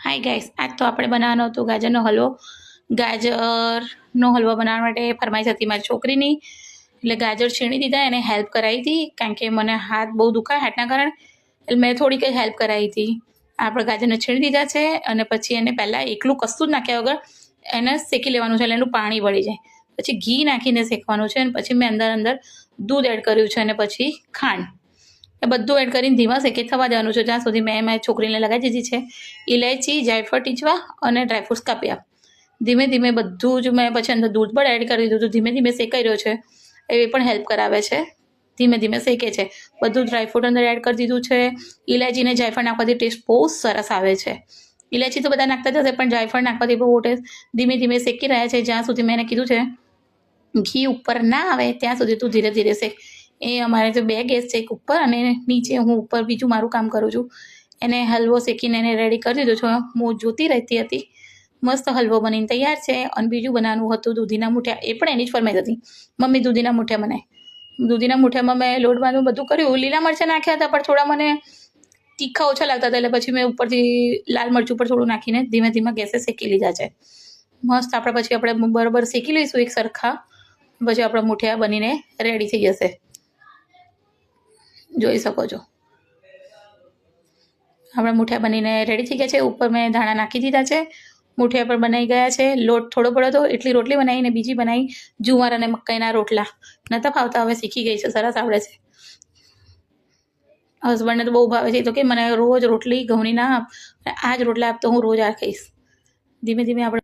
Hi guys, આજ તો આપણે બનાવવાનો હતો ગાજરનો હલવો. ગાજરનો હલવો બનાવવા માટે ફરમાઈશ હતી મારી છોકરીની, એટલે ગાજર છીણી દીધા, એને હેલ્પ કરાવી હતી કારણ કે મને હાથ બહુ દુખાય હાથના કારણે, એટલે મેં થોડીક હેલ્પ કરાવી હતી. આપણે ગાજરને છીણી દીધા છે અને પછી એને પહેલાં એકલું કશું જ નાખ્યા વગર એને શેકી લેવાનું છે, એટલે એનું પાણી વળી જાય. પછી ઘી નાખીને શેકવાનું છે અને પછી મેં અંદર દૂધ એડ કર્યું છે અને પછી ખાંડ, એ બધું એડ કરીને ધીમા શેકે થવા દેવાનું છે જ્યાં સુધી. મેં મારી છોકરીને લગાવી દીધી છે ઇલાયચી, જાયફળ, ટીચવા અને ડ્રાયફ્રૂટ્સ કાપ્યા. ધીમે ધીમે બધું જ મેં પછી અંદર દૂધ પણ એડ કરી દીધું. ધીમે ધીમે શેકાઈ રહ્યો છે, એ પણ હેલ્પ કરાવે છે. ધીમે ધીમે શેકે છે. બધું ડ્રાયફ્રૂટ અંદર એડ કરી દીધું છે. ઇલાયચી અને જાયફળ નાખવાથી ટેસ્ટ બહુ સરસ આવે છે. ઇલાયચી તો બધા નાખતા જ હશે, પણ જાયફળ નાખવાથી બહુ ટેસ્ટ. ધીમે ધીમે શેકી રહ્યા છે જ્યાં સુધી મેં એને કીધું છે ઘી ઉપર ના આવે ત્યાં સુધી તું ધીરે ધીરે શેક. એ અમારે તો 2 ગેસ છે, એક ઉપર અને નીચે. હું ઉપર બીજું મારું કામ કરું છું. એને હલવો શેકીને એને રેડી કરી દીધો છે. હું જોતી રહેતી હતી. મસ્ત હલવો બનીને તૈયાર છે. અને બીજું બનાવવાનું હતું દૂધીના મૂઠિયા, એ પણ એની જ ફરમાઈશ હતી, મમ્મી દૂધીના મૂઠિયા બનાય. દૂધીના મૂઠિયામાં મેં લોટવાનું બધું કર્યું, લીલા મરચાં નાખ્યા હતા પણ થોડા મને તીખા ઓછા લાગતા હતા, એટલે પછી મેં ઉપરથી લાલ મરચું પર થોડું નાખીને ધીમે ધીમે ગેસે શેકી લીધા છે. મસ્ત આપણે બરાબર શેકી લઈશું એક સરખા, પછી આપણા મૂઠિયા બનીને રેડી થઈ જશે. જોઈ શકો છો આપણા મૂઠિયા બનીને રેડી થઈ ગયા છે. ઉપર મેં ધાણા નાખી દીધા છે. મૂઠિયા પણ બનાવી ગયા છે. લોટ થોડો પડ્યો હતો, એટલી રોટલી બનાવી ને બીજી બનાવી જુવાર અને મકાઈના રોટલા. નતા ફાવતા, હવે શીખી ગઈ છે, સરસ આવડે છે. હસબન્ડને તો બહુ ભાવે છે, તો કે મને રોજ રોટલી ઘઉંની ના આપ, આ જ રોટલા આપ તો હું રોજ આ ખાઈશ. ધીમે ધીમે આપણે